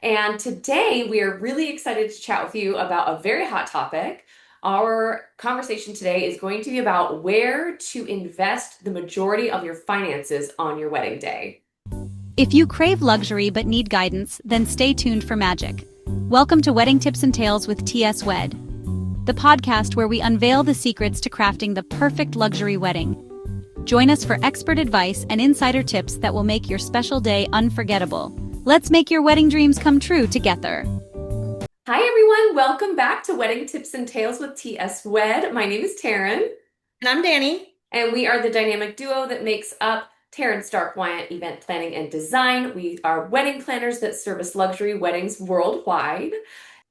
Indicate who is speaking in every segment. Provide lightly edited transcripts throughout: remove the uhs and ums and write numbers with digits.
Speaker 1: And today we are really excited to chat with you about a very hot topic. Our conversation today is going to be about where to invest the majority of your finances on your wedding day.
Speaker 2: If you crave luxury but need guidance, then stay tuned for magic. Welcome to Wedding Tips and Tales with TS Wed, the podcast where we unveil the secrets to crafting the perfect luxury wedding. Join us for expert advice and insider tips that will make your special day unforgettable. Let's make your wedding dreams come true together.
Speaker 1: Hi, everyone. Welcome back to Wedding Tips and Tales with TS Wed. My name is Taryn,
Speaker 3: And I'm Dani.
Speaker 1: and we are the dynamic duo that makes up Taryn Stark Wyant Event Planning and Design. We are wedding planners that service luxury weddings worldwide.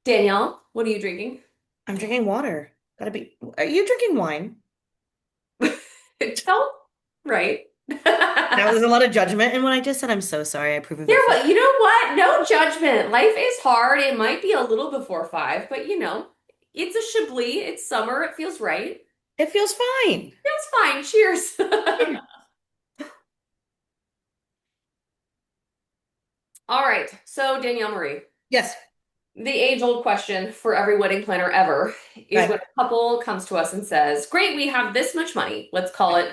Speaker 1: Danielle, what are you drinking?
Speaker 3: I'm drinking water. Are you drinking wine?
Speaker 1: It felt right.
Speaker 3: That was a lot of judgment in what I just said. I'm so sorry. I approve of
Speaker 1: You
Speaker 3: it.
Speaker 1: know what? You know what? No judgment. Life is hard. It might be a little before five, but it's a Chablis. It's summer. It feels right.
Speaker 3: It feels fine.
Speaker 1: Feels fine. Cheers.
Speaker 3: Yeah.
Speaker 1: All right. So, Danielle Marie,
Speaker 3: Yes.
Speaker 1: the age-old question for every wedding planner ever is
Speaker 3: Right.
Speaker 1: when a couple comes to us and says, "Great, we have this much money. Let's call it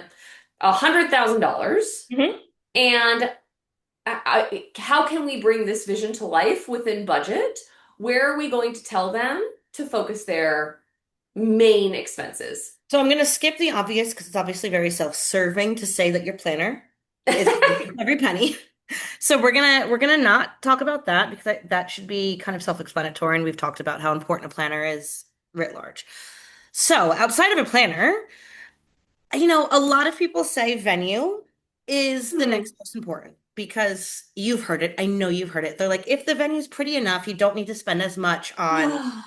Speaker 1: $100,000.
Speaker 3: Mhm.
Speaker 1: And how can we bring this vision to life within budget? Where are we going to tell them to focus their main expenses?"
Speaker 3: So I'm going to skip the obvious because it's obviously very self-serving to say that your planner is every penny. So we're gonna not talk about that because that should be kind of self-explanatory, and we've talked about how important a planner is writ large. So outside of a planner, a lot of people say venue is the next most important because you've heard it. I know you've heard it. They're like, if the venue's pretty enough, you don't need to spend as much on.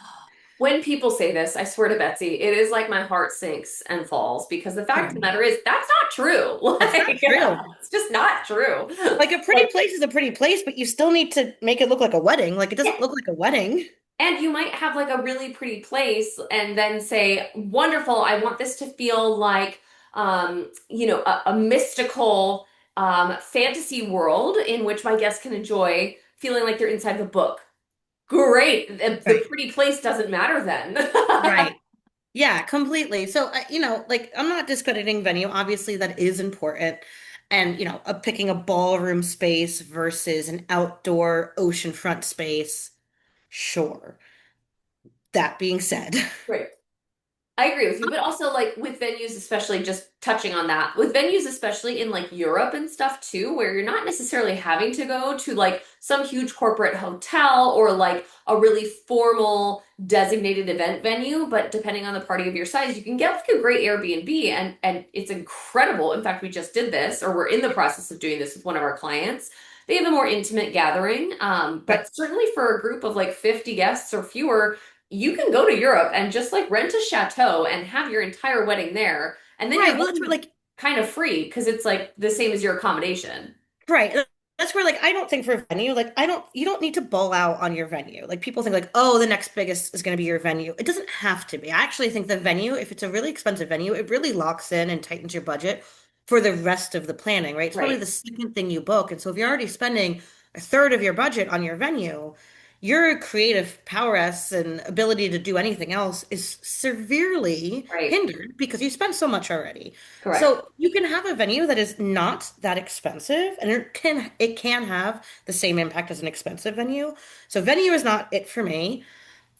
Speaker 1: When people say this, I swear to Betsy, it is like my heart sinks and falls because the fact of the matter is that's not true.
Speaker 3: That's not true.
Speaker 1: It's just not true.
Speaker 3: Like a pretty place is a pretty place, but you still need to make it look like a wedding. Like it doesn't look like a wedding.
Speaker 1: And you might have like a really pretty place and then say, "Wonderful, I want this to feel like a mystical fantasy world in which my guests can enjoy feeling like they're inside the book." Great. The
Speaker 3: Right.
Speaker 1: pretty place doesn't matter then.
Speaker 3: Right. Yeah, completely. So, like I'm not discrediting venue. Obviously, that is important. And, picking a ballroom space versus an outdoor oceanfront space, sure. That being said,
Speaker 1: Right. I agree with you, but also like with venues, especially just touching on that, with venues, especially in like Europe and stuff too, where you're not necessarily having to go to like some huge corporate hotel or like a really formal designated event venue, but depending on the party of your size, you can get like a great Airbnb and it's incredible. In fact, we just did this, or we're in the process of doing this with one of our clients. They have a more intimate gathering, but certainly for a group of like 50 guests or fewer, you can go to Europe and just like rent a chateau and have your entire wedding there. And then
Speaker 3: right.
Speaker 1: you're
Speaker 3: Well, that's where, like,
Speaker 1: kind of free because it's like the same as your accommodation.
Speaker 3: right. That's where, like, I don't think for a venue, like, you don't need to ball out on your venue. Like, people think, like, oh, the next biggest is going to be your venue. It doesn't have to be. I actually think the venue, if it's a really expensive venue, it really locks in and tightens your budget for the rest of the planning, right? It's probably
Speaker 1: Right.
Speaker 3: the second thing you book. And so if you're already spending a third of your budget on your venue, your creative prowess and ability to do anything else is severely
Speaker 1: Right.
Speaker 3: hindered because you spent so much already.
Speaker 1: Correct.
Speaker 3: So you can have a venue that is not that expensive and it can have the same impact as an expensive venue. So venue is not it for me.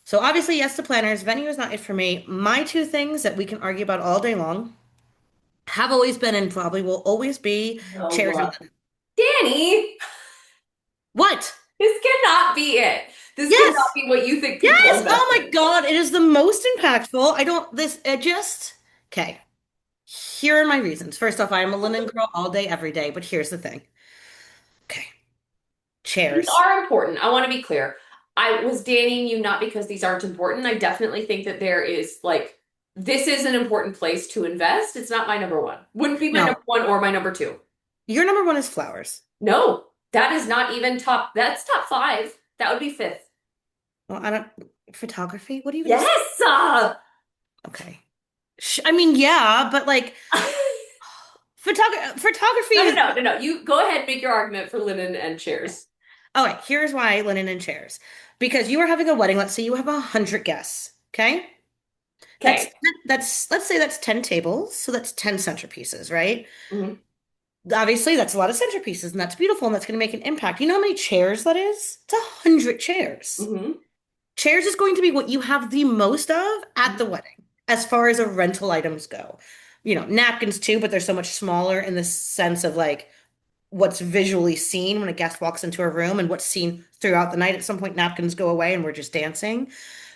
Speaker 3: So obviously, yes to planners, venue is not it for me. My two things that we can argue about all day long have always been and probably will always be chairs and
Speaker 1: No.
Speaker 3: linen.
Speaker 1: Danny,
Speaker 3: What?
Speaker 1: this cannot be it. This cannot
Speaker 3: Yes.
Speaker 1: be what you think people
Speaker 3: Yes.
Speaker 1: invest
Speaker 3: Oh my
Speaker 1: in.
Speaker 3: God. It is the most impactful. I don't, this, it just, okay. Here are my reasons. First off, I am a linen girl all day, every day, but here's the thing. Okay.
Speaker 1: These
Speaker 3: Chairs.
Speaker 1: are important. I want to be clear. I was dannying you not because these aren't important. I definitely think that there is like this is an important place to invest. It's not my number one. Wouldn't be my
Speaker 3: No,
Speaker 1: number one or my number two.
Speaker 3: your number one is flowers.
Speaker 1: No, that is not even top. That's top five. That would be fifth.
Speaker 3: Well, I don't, photography? What do you even,
Speaker 1: Yes.
Speaker 3: okay. I mean, yeah, but like photography
Speaker 1: No, no,
Speaker 3: is,
Speaker 1: no, no, no. You go ahead, make your argument for linen and chairs.
Speaker 3: All right, here's why linen and chairs. Because you are having a wedding, let's say you have 100 guests, okay? That's
Speaker 1: Okay.
Speaker 3: let's say that's 10 tables, so that's 10 centerpieces, right?
Speaker 1: Hmm.
Speaker 3: Obviously, that's a lot of centerpieces, and that's beautiful, and that's going to make an impact. You know how many chairs that is? It's 100 chairs.
Speaker 1: Hmm.
Speaker 3: Chairs is going to be what you have the most of at the wedding, as far as a rental items go. Napkins too, but they're so much smaller in the sense of like what's visually seen when a guest walks into a room and what's seen throughout the night. At some point, napkins go away and we're just dancing.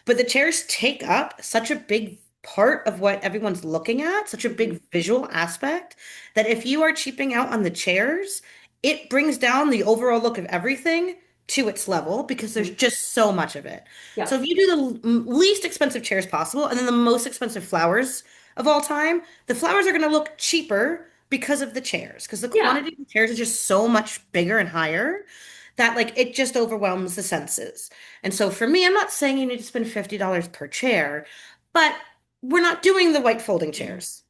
Speaker 3: But the chairs take up such a big part of what everyone's looking at, such a big visual aspect, that if you are cheaping out on the chairs, it brings down the overall look of everything to its level because there's
Speaker 1: Hmm.
Speaker 3: just so much of it.
Speaker 1: Yeah.
Speaker 3: So if you do the least expensive chairs possible and then the most expensive flowers of all time, the flowers are going to look cheaper because of the chairs, because the
Speaker 1: Yeah.
Speaker 3: quantity of chairs is just so much bigger and higher that like it just overwhelms the senses. And so for me, I'm not saying you need to spend $50 per chair, but we're not doing the white folding
Speaker 1: Mhm.
Speaker 3: chairs.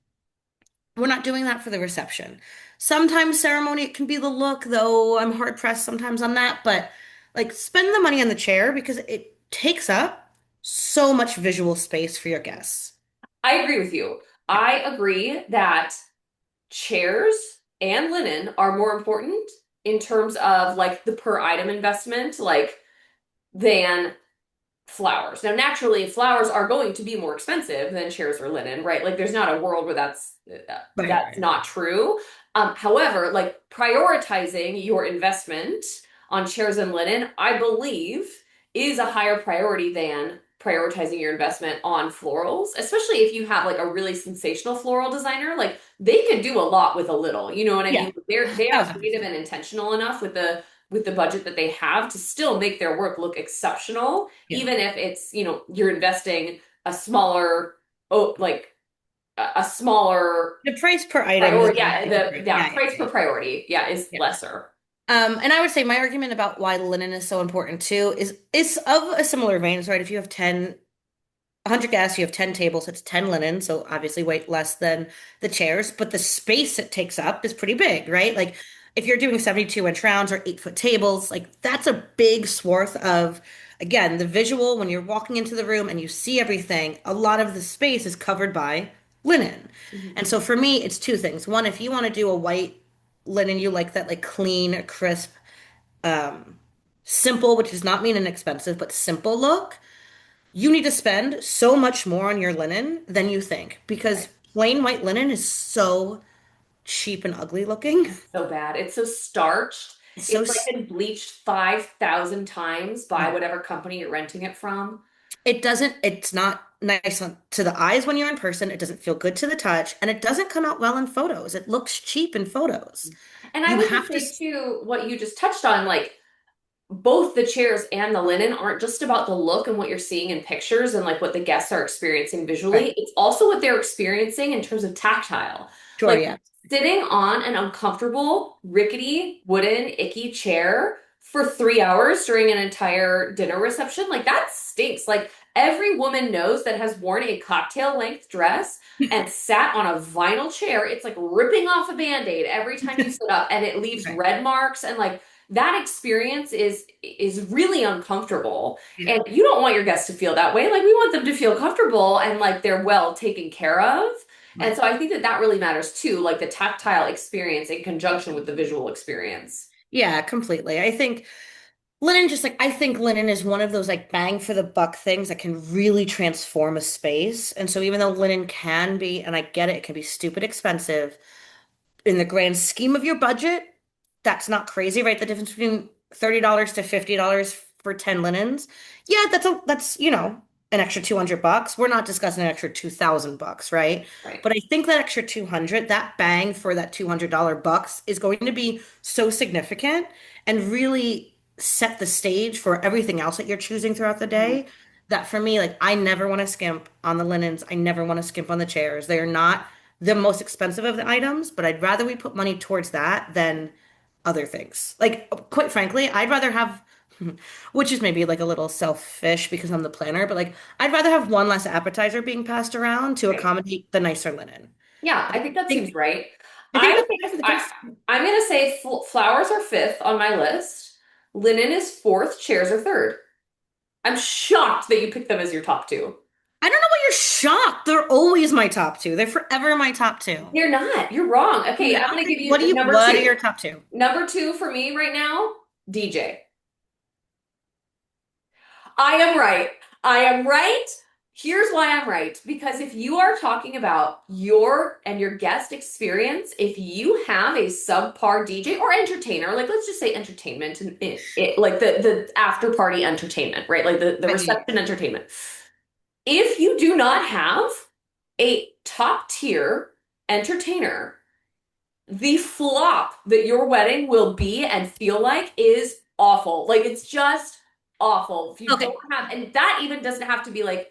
Speaker 3: We're not doing that for the reception. Sometimes ceremony, it can be the look, though I'm hard pressed sometimes on that, but like spend the money on the chair because it takes up so much visual space for your guests.
Speaker 1: I agree with you.
Speaker 3: Yeah.
Speaker 1: I agree that chairs and linen are more important in terms of like the per item investment, like than flowers. Now, naturally, flowers are going to be more expensive than chairs or linen, right? Like, there's not a world where
Speaker 3: Right,
Speaker 1: that's
Speaker 3: right.
Speaker 1: not true. However, like prioritizing your investment on chairs and linen, I believe, is a higher priority than prioritizing your investment on florals, especially if you have like a really sensational floral designer. Like, they could do a lot with a little. You know what I
Speaker 3: Yeah,
Speaker 1: mean? They are creative
Speaker 3: 1,000%.
Speaker 1: and intentional enough with the budget that they have to still make their work look exceptional,
Speaker 3: Yeah.
Speaker 1: even if it's, you're investing a smaller, oh, like a smaller
Speaker 3: The price per item is
Speaker 1: priority.
Speaker 3: going to
Speaker 1: Yeah,
Speaker 3: be
Speaker 1: the
Speaker 3: different.
Speaker 1: yeah,
Speaker 3: Yeah,
Speaker 1: price
Speaker 3: yeah,
Speaker 1: per priority, yeah, is
Speaker 3: yeah.
Speaker 1: lesser.
Speaker 3: And I would say my argument about why linen is so important too is of a similar vein, right? If you have 100 guests, you have 10 tables, it's 10 linen, so obviously weight less than the chairs, but the space it takes up is pretty big, right? Like if you're doing 72-inch rounds or 8-foot tables, like that's a big swath of, again, the visual when you're walking into the room and you see everything, a lot of the space is covered by linen.
Speaker 1: Mhm.
Speaker 3: And so for me, it's two things. One, if you want to do a white linen, you like that like clean, crisp, um, simple, which does not mean inexpensive, but simple look, you need to spend so much more on your linen than you think because
Speaker 1: Right.
Speaker 3: plain white linen is so cheap and ugly looking.
Speaker 1: It's so bad. It's so starched.
Speaker 3: It's so
Speaker 1: It's like been bleached 5,000 times by
Speaker 3: yeah.
Speaker 1: whatever company you're renting it from.
Speaker 3: It's not nice to the eyes when you're in person. It doesn't feel good to the touch, and it doesn't come out well in photos. It looks cheap in photos.
Speaker 1: And I
Speaker 3: You
Speaker 1: would just
Speaker 3: have to,
Speaker 1: say too, what you just touched on, like both the chairs and the linen aren't just about the look and what you're seeing in pictures and like what the guests are experiencing
Speaker 3: right.
Speaker 1: visually. It's also what they're experiencing in terms of tactile.
Speaker 3: Sure,
Speaker 1: Like
Speaker 3: yeah.
Speaker 1: sitting on an uncomfortable, rickety, wooden, icky chair for 3 hours during an entire dinner reception, like that stinks. Like every woman knows that has worn a cocktail length dress and sat on a vinyl chair, it's like ripping off a band-aid every time you sit up and it leaves
Speaker 3: Right.
Speaker 1: red marks and like that experience is really uncomfortable
Speaker 3: Yeah.
Speaker 1: and you don't want your guests to feel that way. Like we want them to feel comfortable and like they're well taken care of. And
Speaker 3: Right.
Speaker 1: so I think that that really matters too, like the tactile experience in conjunction with the visual experience.
Speaker 3: Yeah, completely. I think linen is one of those like bang for the buck things that can really transform a space. And so even though linen can be, and I get it, it can be stupid expensive, in the grand scheme of your budget, that's not crazy, right? The difference between $30 to $50 for 10 linens. Yeah, that's an extra 200 bucks. We're not discussing an extra 2,000 bucks, right?
Speaker 1: Right.
Speaker 3: But I think that extra 200, that bang for that $200 bucks is going to be so significant and really set the stage for everything else that you're choosing throughout the
Speaker 1: Mhm.
Speaker 3: day. That for me, like I never want to skimp on the linens. I never want to skimp on the chairs. They are not the most expensive of the items, but I'd rather we put money towards that than other things. Like, quite frankly, I'd rather have, which is maybe like a little selfish because I'm the planner, but like, I'd rather have one less appetizer being passed around to
Speaker 1: Right.
Speaker 3: accommodate the nicer linen.
Speaker 1: Yeah,
Speaker 3: I
Speaker 1: I think that seems
Speaker 3: think,
Speaker 1: right.
Speaker 3: I think
Speaker 1: I
Speaker 3: that's
Speaker 1: think
Speaker 3: fine for the
Speaker 1: I
Speaker 3: guests.
Speaker 1: I'm gonna say flowers are fifth on my list. Linen is fourth, chairs are third. I'm shocked that you picked them as your top two.
Speaker 3: I don't know why you're shocked. They're always my top two. They're forever my top two.
Speaker 1: You're not. You're wrong. Okay, I'm gonna
Speaker 3: Okay,
Speaker 1: give you number
Speaker 3: what are
Speaker 1: two.
Speaker 3: your top two?
Speaker 1: Number two for me right now, DJ. I am right. I am right. Here's why I'm right. Because if you are talking about your and your guest experience, if you have a subpar DJ or entertainer, like let's just say entertainment and like the after party entertainment, right? Like the
Speaker 3: Right.
Speaker 1: reception entertainment. If you do not have a top tier entertainer, the flop that your wedding will be and feel like is awful. Like it's just awful. If you don't
Speaker 3: Okay.
Speaker 1: have, and that even doesn't have to be like,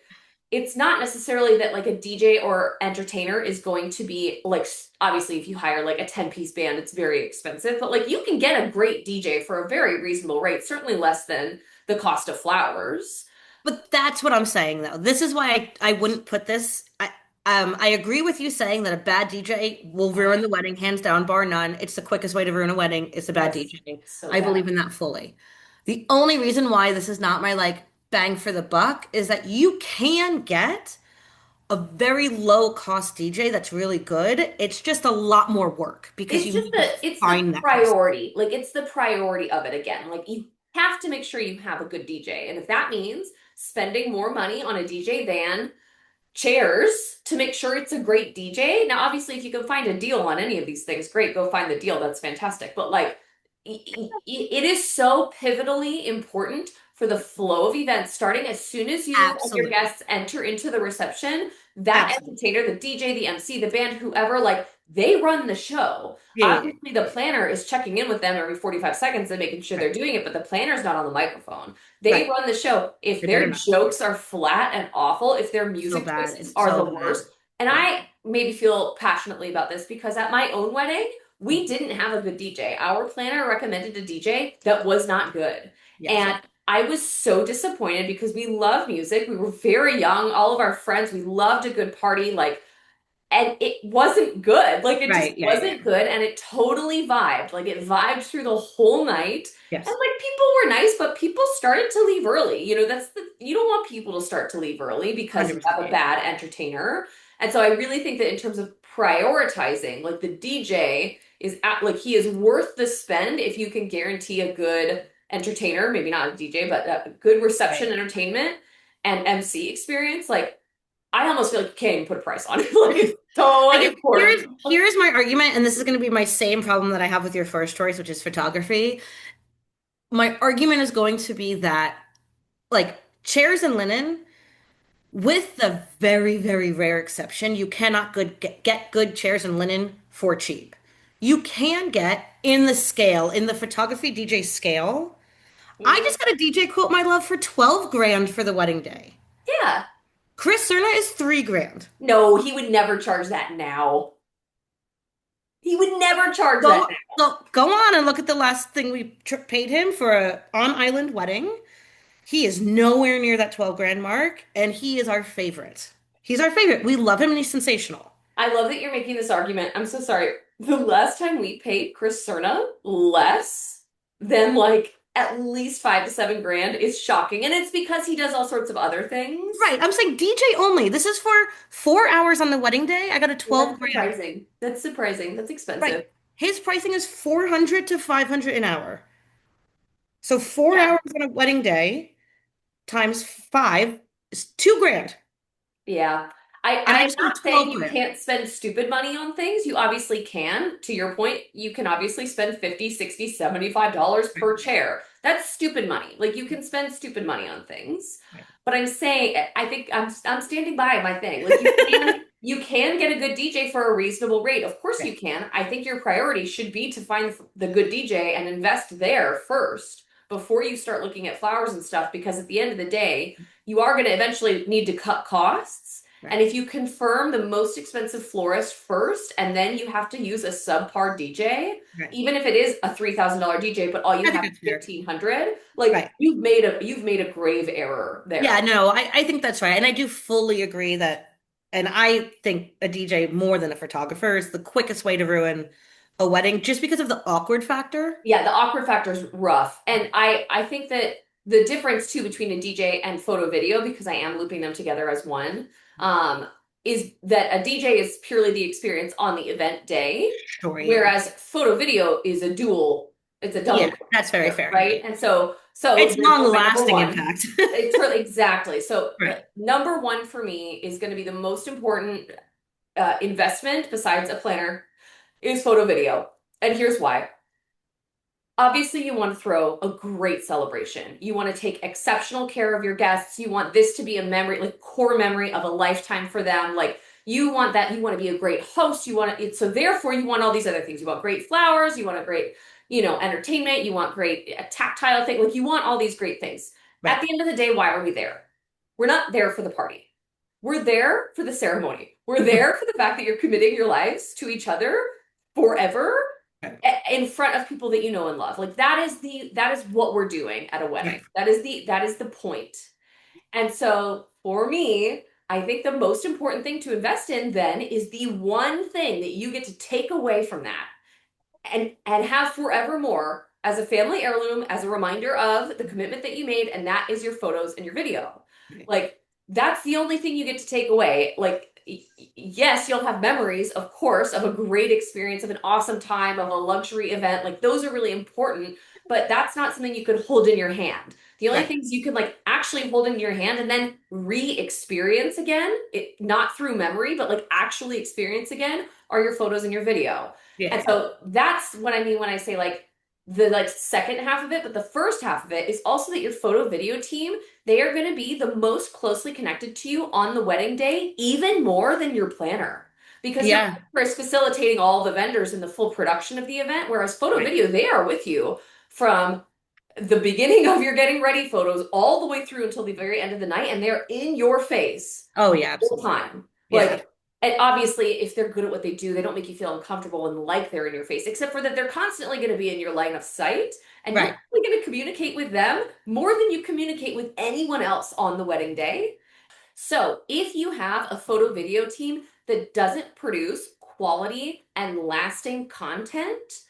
Speaker 1: it's not necessarily that like a DJ or entertainer is going to be like, obviously, if you hire like a 10-piece band, it's very expensive, but like you can get a great DJ for a very reasonable rate, certainly less than the cost of flowers.
Speaker 3: But that's what I'm saying though. This is why I wouldn't put this. I agree with you saying that a bad DJ will ruin the wedding, hands down, bar none. It's the quickest way to ruin a wedding. It's a bad
Speaker 1: Yes,
Speaker 3: DJ.
Speaker 1: so
Speaker 3: I
Speaker 1: bad.
Speaker 3: believe in that fully. The only reason why this is not my like bang for the buck is that you can get a very low cost DJ that's really good. It's just a lot more work because
Speaker 1: It's
Speaker 3: you
Speaker 1: just
Speaker 3: need to
Speaker 1: it's the
Speaker 3: find that person.
Speaker 1: priority. Like it's the priority of it again. Like you have to make sure you have a good DJ. And if that means spending more money on a DJ than chairs to make sure it's a great DJ. Now, obviously, if you can find a deal on any of these things, great, go find the deal. That's fantastic. But like, it is so pivotally important for the flow of events, starting as soon as you and your
Speaker 3: Absolutely.
Speaker 1: guests enter into the reception, that
Speaker 3: Absolutely.
Speaker 1: entertainer, the DJ, the MC, the band, whoever, like, they run the show.
Speaker 3: Yeah, yeah, yeah.
Speaker 1: Obviously, the planner is checking in with them every 45 seconds and making sure
Speaker 3: Right.
Speaker 1: they're doing it, but the planner's not on the microphone. They
Speaker 3: Right.
Speaker 1: run the show. If
Speaker 3: They're there to
Speaker 1: their
Speaker 3: mess.
Speaker 1: jokes are flat and awful, if their
Speaker 3: So
Speaker 1: music
Speaker 3: bad.
Speaker 1: choices
Speaker 3: It's
Speaker 1: are
Speaker 3: so
Speaker 1: the
Speaker 3: bad.
Speaker 1: worst, and
Speaker 3: Yeah.
Speaker 1: I maybe feel passionately about this because at my own wedding, we didn't have a good DJ. Our planner recommended a DJ that was not good.
Speaker 3: Yes,
Speaker 1: And
Speaker 3: yes.
Speaker 1: I was so disappointed because we love music. We were very young, all of our friends, we loved a good party. Like, and it wasn't good. Like it just
Speaker 3: Right. Yeah, yeah, yeah.
Speaker 1: wasn't good and it totally vibed. Like it vibed through the whole night. And
Speaker 3: Yes.
Speaker 1: like people were nice, but people started to leave early. You know, that's the you don't want people to start to leave early because you
Speaker 3: 100%.
Speaker 1: have a
Speaker 3: Yeah.
Speaker 1: bad entertainer. And so I really think that in terms of prioritizing, like the DJ is at like he is worth the spend if you can guarantee a good entertainer, maybe not a DJ, but a good
Speaker 3: Right.
Speaker 1: reception entertainment and MC experience. Like I almost feel like you can't even put a price on it. Like it's so
Speaker 3: I guess
Speaker 1: important.
Speaker 3: here's my argument, and this is going to be my same problem that I have with your first choice, which is photography. My argument is going to be that like chairs and linen, with the very, very rare exception, you cannot get good chairs and linen for cheap. You can get in the scale, in the photography DJ scale. I
Speaker 1: Mhm.
Speaker 3: just got a DJ quote my love for 12 grand for the wedding day.
Speaker 1: Yeah.
Speaker 3: Chris Cerna is 3 grand.
Speaker 1: No, he would never charge that now. He would never charge that
Speaker 3: Go,
Speaker 1: now.
Speaker 3: go on and look at the last thing we paid him for a on-island wedding. He is nowhere near that 12 grand mark, and he is our favorite. He's our favorite. We love him and he's sensational.
Speaker 1: I love that you're making this argument. I'm so sorry. The last time we paid Chris Cerna less than like at least 5 to 7 grand is shocking. And it's because he does all sorts of other things.
Speaker 3: Right. I'm saying DJ only. This is for 4 hours on the wedding day. I got a
Speaker 1: Yeah,
Speaker 3: 12
Speaker 1: that's
Speaker 3: grand.
Speaker 1: surprising. That's surprising. That's
Speaker 3: Right.
Speaker 1: expensive.
Speaker 3: His pricing is 400 to 500 an hour. So four
Speaker 1: Yeah.
Speaker 3: hours on a wedding day times five is 2 grand.
Speaker 1: Yeah.
Speaker 3: And I
Speaker 1: I'm
Speaker 3: just got
Speaker 1: not
Speaker 3: a
Speaker 1: saying
Speaker 3: 12
Speaker 1: you
Speaker 3: grand.
Speaker 1: can't spend stupid money on things. You obviously can. To your point, you can obviously spend 50, 60, $75
Speaker 3: Right.
Speaker 1: per chair. That's stupid money. Like you can spend stupid money on things.
Speaker 3: Right.
Speaker 1: But I'm saying I think I'm standing by my thing. Like you can get a good DJ for a reasonable rate. Of course
Speaker 3: Right.
Speaker 1: you can. I think your priority should be to find the good DJ and invest there first before you start looking at flowers and stuff because at the end of the day, you are going to eventually need to cut costs. And
Speaker 3: Right.
Speaker 1: if you confirm the most expensive florist first, and then you have to use a subpar DJ,
Speaker 3: Right.
Speaker 1: even if it is a $3,000 DJ, but all you
Speaker 3: I think
Speaker 1: have is
Speaker 3: that's fair.
Speaker 1: 1,500, like
Speaker 3: Right.
Speaker 1: you've made a grave error
Speaker 3: Yeah,
Speaker 1: there.
Speaker 3: no, I think that's right. And I do fully agree that, and I think a DJ more than a photographer is the quickest way to ruin a wedding just because of the awkward factor.
Speaker 1: Yeah, the awkward factor is rough. And I think that the difference too between a DJ and photo video, because I am looping them together as one, um, is that a DJ is purely the experience on the event day,
Speaker 3: Sure, yeah.
Speaker 1: whereas photo video is a dual, it's a
Speaker 3: Yeah,
Speaker 1: double,
Speaker 3: that's very fair.
Speaker 1: right? And so
Speaker 3: It's
Speaker 1: therefore my number
Speaker 3: long-lasting
Speaker 1: one,
Speaker 3: impact.
Speaker 1: it's really exactly. So
Speaker 3: Right.
Speaker 1: number one for me is going to be the most important investment besides a planner is photo video. And here's why. Obviously, you want to throw a great celebration. You want to take exceptional care of your guests. You want this to be a memory, like core memory of a lifetime for them. Like you want that, you want to be a great host. You want it, so therefore you want all these other things. You want great flowers, you want a great, entertainment, you want great tactile thing. Like you want all these great things. At
Speaker 3: Right.
Speaker 1: the end of the day, why are we there? We're not there for the party. We're there for the ceremony. We're there for the fact that you're committing your lives to each other forever
Speaker 3: Right.
Speaker 1: in front of people that you know and love. Like that is what we're doing at a wedding.
Speaker 3: Right.
Speaker 1: That is the point. And so for me, I think the most important thing to invest in then is the one thing that you get to take away from that and have forevermore as a family heirloom, as a reminder of the commitment that you made, and that is your photos and your video.
Speaker 3: Right.
Speaker 1: Like that's the only thing you get to take away. Like yes, you'll have memories, of course, of a great experience, of an awesome time, of a luxury event. Like those are really important, but that's not something you could hold in your hand. The only
Speaker 3: Right.
Speaker 1: things you can like actually hold in your hand and then re-experience again, it not through memory, but like actually experience again, are your photos and your video. And
Speaker 3: Yeah.
Speaker 1: so that's what I mean when I say like the like second half of it, but the first half of it is also that your photo video team, they are going to be the most closely connected to you on the wedding day, even more than your planner. Because your
Speaker 3: Yeah.
Speaker 1: planner is facilitating all the vendors in the full production of the event, whereas photo
Speaker 3: Right.
Speaker 1: video, they are with you from the beginning of your getting ready photos all the way through until the very end of the night, and they're in your face
Speaker 3: Oh, yeah,
Speaker 1: the whole
Speaker 3: absolutely.
Speaker 1: time.
Speaker 3: Yeah.
Speaker 1: Like, and obviously, if they're good at what they do, they don't make you feel uncomfortable and like they're in your face, except for that they're constantly going to be in your line of sight, and you're
Speaker 3: Right.
Speaker 1: probably going to communicate with them more than you communicate with anyone else on the wedding day. So, if you have a photo video team that doesn't produce quality and lasting content,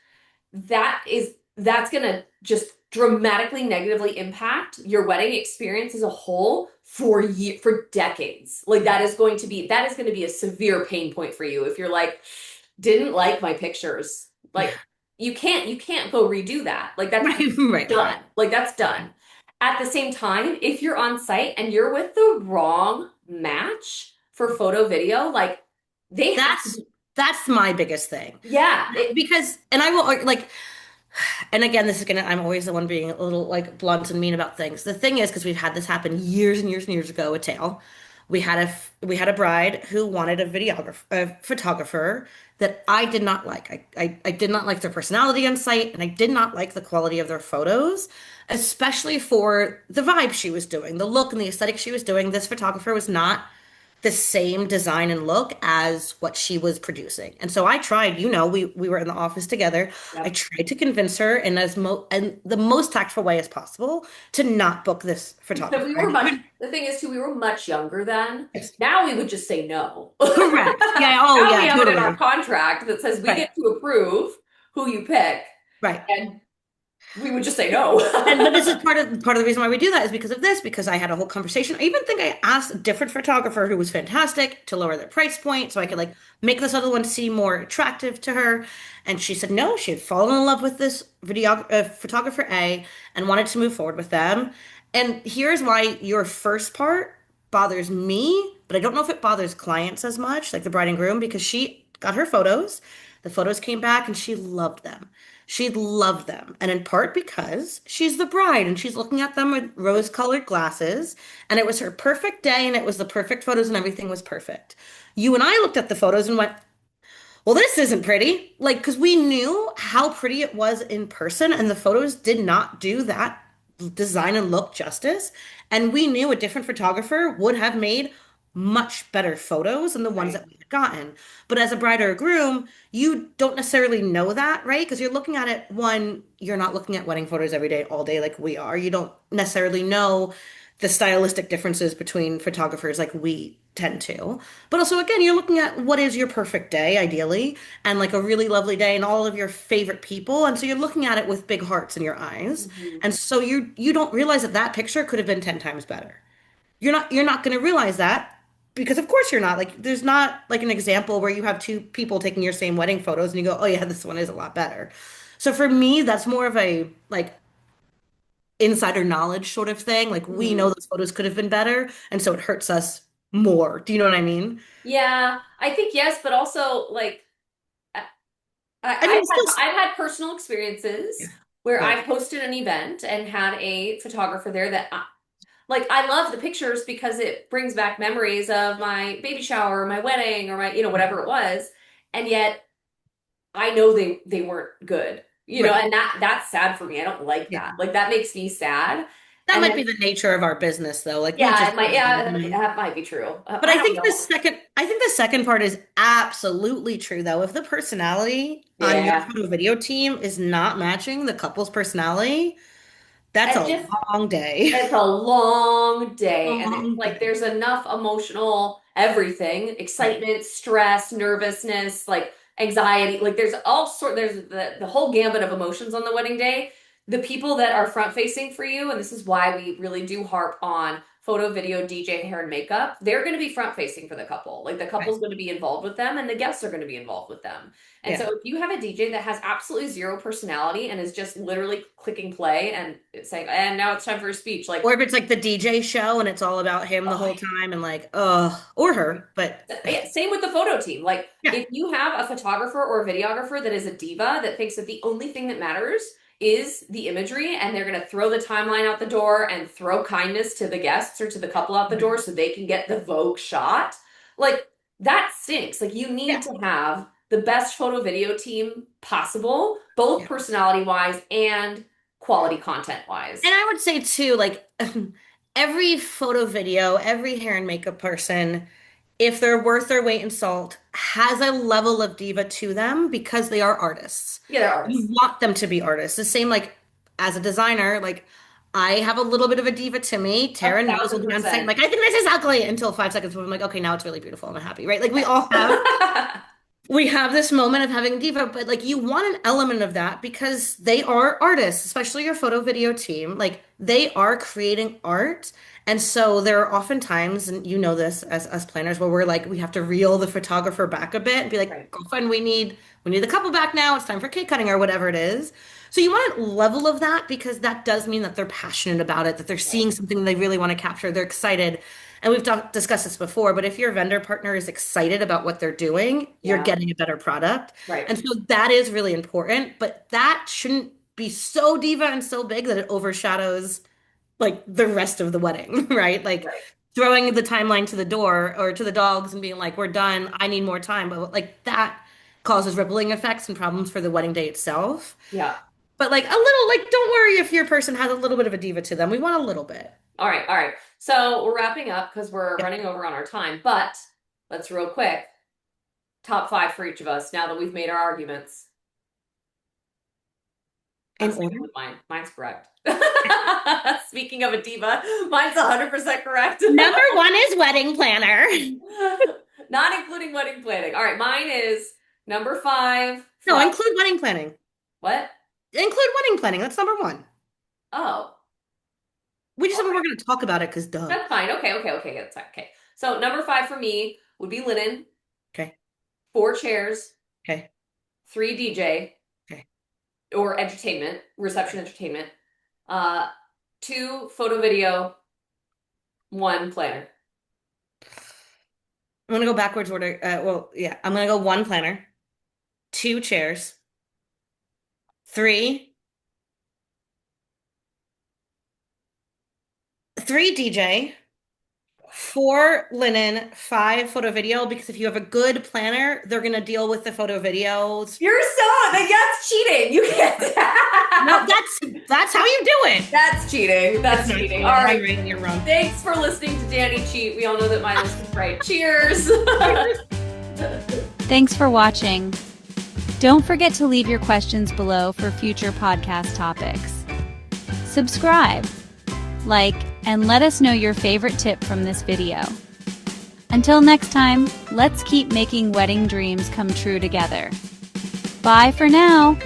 Speaker 1: that's going to just dramatically negatively impact your wedding experience as a whole for decades. Like that is going to be a severe pain point for you if you're like didn't like my pictures.
Speaker 3: Yeah.
Speaker 1: Like you can't go redo that. Like that's
Speaker 3: Right. Right.
Speaker 1: done. Like that's done. At the same time, if you're on site and you're with the wrong match for photo video, like they have to
Speaker 3: That's
Speaker 1: be,
Speaker 3: that's my biggest thing.
Speaker 1: yeah,
Speaker 3: Because, and I will like, and again, this is gonna, I'm always the one being a little like blunt and mean about things. The thing is, because we've had this happen years and years and years ago with Tail, we had a bride who wanted a photographer that I did not like. I did not like their personality on site, and I did not like the quality of their photos, especially for the vibe she was doing, the look and the aesthetic she was doing. This photographer was not the same design and look as what she was producing. And so I tried, we were in the office together. I
Speaker 1: yep.
Speaker 3: tried to convince her in the most tactful way as possible to not book this
Speaker 1: So
Speaker 3: photographer.
Speaker 1: we were much, the thing is too, we were much younger then.
Speaker 3: Yes.
Speaker 1: Now we would just say no.
Speaker 3: Correct. Yeah. Oh,
Speaker 1: Now we
Speaker 3: yeah,
Speaker 1: have it in our
Speaker 3: totally.
Speaker 1: contract that says we
Speaker 3: Right.
Speaker 1: get to approve who you pick,
Speaker 3: Right.
Speaker 1: and we would just say no.
Speaker 3: And but this is part of the reason why we do that is because of this, because I had a whole conversation. I even think I asked a different photographer who was fantastic to lower their price point so I could like make this other one seem more attractive to her. And she said no, she had fallen in love with this photographer A and wanted to move forward with them. And here's why your first part bothers me, but I don't know if it bothers clients as much, like the bride and groom, because she got her photos. The photos came back and she loved them. She loved them. And in part because she's the bride and she's looking at them with rose-colored glasses. And it was her perfect day and it was the perfect photos and everything was perfect. You and I looked at the photos and went, well, this isn't pretty. Like, because we knew how pretty it was in person, and the photos did not do that design and look justice. And we knew a different photographer would have made much better photos than the ones
Speaker 1: Right.
Speaker 3: that we had gotten. But as a bride or a groom, you don't necessarily know that, right? Because you're looking at it, one, you're not looking at wedding photos every day, all day like we are. You don't necessarily know the stylistic differences between photographers like we tend to. But also, again, you're looking at what is your perfect day, ideally, and like a really lovely day and all of your favorite people. And so you're looking at it with big hearts in your eyes.
Speaker 1: Mhm.
Speaker 3: And so you don't realize that that picture could have been 10 times better. You're not going to realize that because of course you're not. Like there's not like an example where you have two people taking your same wedding photos and you go, "Oh yeah, this one is a lot better." So for me, that's more of a like insider knowledge sort of thing. Like we know
Speaker 1: Mhm.
Speaker 3: those photos could have been better, and so it hurts us more. Do you know what I mean?
Speaker 1: Yeah, I think yes, but also like I,
Speaker 3: I mean, it's still,
Speaker 1: I've had personal experiences
Speaker 3: yeah,
Speaker 1: where
Speaker 3: right.
Speaker 1: I've hosted an event and had a photographer there that like I love the pictures because it brings back memories of my baby shower, my wedding, or my, whatever it was. And yet I know they weren't good.
Speaker 3: Right.
Speaker 1: And that's sad for me. I don't like
Speaker 3: Yeah.
Speaker 1: that. Like that makes me sad.
Speaker 3: That
Speaker 1: And
Speaker 3: might
Speaker 1: then
Speaker 3: be the nature of our business, though. Like we
Speaker 1: yeah,
Speaker 3: just,
Speaker 1: it might that might be true.
Speaker 3: but
Speaker 1: I don't know.
Speaker 3: I think the second part is absolutely true, though. If the personality on your
Speaker 1: Yeah.
Speaker 3: photo video team is not matching the couple's personality, that's
Speaker 1: And
Speaker 3: a
Speaker 1: just
Speaker 3: long day.
Speaker 1: it's a long day, and it's
Speaker 3: Long
Speaker 1: like
Speaker 3: day.
Speaker 1: there's enough emotional everything,
Speaker 3: Right.
Speaker 1: excitement, stress, nervousness, like anxiety. Like there's the whole gambit of emotions on the wedding day. The people that are front facing for you, and this is why we really do harp on photo, video, DJ, hair, and makeup, they're going to be front facing for the couple. Like the
Speaker 3: Right.
Speaker 1: couple's going to be involved with them, and the guests are going to be involved with them. And so
Speaker 3: Yeah.
Speaker 1: if you have a DJ that has absolutely zero personality and is just literally clicking play and saying, and now it's time for a speech, like,
Speaker 3: Or if it's like the DJ show and it's all about him the
Speaker 1: oh,
Speaker 3: whole time and like, or her, but
Speaker 1: yeah, same with the photo team. Like,
Speaker 3: yeah.
Speaker 1: if you have a photographer or a videographer that is a diva that thinks that the only thing that matters is the imagery, and they're going to throw the timeline out the door and throw kindness to the guests or to the couple out the door so they can get the Vogue shot, like, that stinks. Like, you need
Speaker 3: Yeah.
Speaker 1: to have the best photo video team possible, both
Speaker 3: Yeah.
Speaker 1: personality wise and quality content wise.
Speaker 3: And I would say too, like every photo video, every hair and makeup person, if they're worth their weight in salt, has a level of diva to them because they are artists.
Speaker 1: Yeah, they're
Speaker 3: You
Speaker 1: artists.
Speaker 3: want them to be artists. The same like as a designer, like I have a little bit of a diva to me.
Speaker 1: A
Speaker 3: Taryn knows we'll
Speaker 1: thousand
Speaker 3: be on site.
Speaker 1: percent.
Speaker 3: Like, I think this is ugly until 5 seconds before I'm like, okay, now it's really beautiful. I'm happy, right? Like we have this moment of having diva, but like you want an element of that because they are artists, especially your photo video team. Like they are creating art. And so there are often times, and you know this as us planners, where we're like, we have to reel the photographer back a bit and be like,
Speaker 1: Right,
Speaker 3: girlfriend, we need the couple back now. It's time for cake cutting or whatever it is. So you want a level of that because that does mean that they're passionate about it, that they're
Speaker 1: right.
Speaker 3: seeing something they really want to capture, they're excited. And we've discussed this before, but if your vendor partner is excited about what they're doing, you're
Speaker 1: Yeah,
Speaker 3: getting a better product.
Speaker 1: right,
Speaker 3: And so that is really important, but that shouldn't be so diva and so big that it overshadows like the rest of the wedding, right? Like
Speaker 1: right.
Speaker 3: throwing the timeline to the door or to the dogs and being like, we're done, I need more time. But like that causes rippling effects and problems for the wedding day itself.
Speaker 1: Yeah.
Speaker 3: But like a little, like, don't worry if your person has a little bit of a diva to them. We want a little bit.
Speaker 1: All right, all right. So we're wrapping up because we're
Speaker 3: Yeah.
Speaker 1: running over on our time, but let's real quick. Top five for each of us now that we've made our arguments. I'm
Speaker 3: In
Speaker 1: sticking
Speaker 3: order.
Speaker 1: with mine. Mine's correct. Speaking of a diva, mine's 100% correct.
Speaker 3: Number one is wedding planner.
Speaker 1: Not including wedding planning. All right, mine is number five.
Speaker 3: No,
Speaker 1: Fluff.
Speaker 3: include wedding planning.
Speaker 1: What?
Speaker 3: Include wedding planning. That's number one.
Speaker 1: Oh,
Speaker 3: We just said we
Speaker 1: okay.
Speaker 3: were going to talk about it because duh.
Speaker 1: That's fine. Okay, okay, okay. That's fine. Okay. So number five for me would be linen,
Speaker 3: Okay.
Speaker 1: four chairs,
Speaker 3: Okay.
Speaker 1: three DJ
Speaker 3: Okay.
Speaker 1: or entertainment, reception entertainment, uh, two photo video, one planner.
Speaker 3: I'm going to go backwards order. Well, yeah, I'm going to go one planner, two chairs, three, three DJ, four linen, five photo video. Because if you have a good planner, they're going to deal with the photo videos.
Speaker 1: You're so that's cheating. You can't.
Speaker 3: No, that's how you do it.
Speaker 1: That's cheating. That's
Speaker 3: It's not
Speaker 1: cheating.
Speaker 3: cheating.
Speaker 1: All
Speaker 3: I'm
Speaker 1: right.
Speaker 3: right, you're wrong.
Speaker 1: Thanks for listening to Dani cheat. We all know that my list is right. Cheers.
Speaker 2: Thanks for watching. Don't forget to leave your questions below for future podcast topics. Subscribe, like, and let us know your favorite tip from this video. Until next time, let's keep making wedding dreams come true together. Bye for now.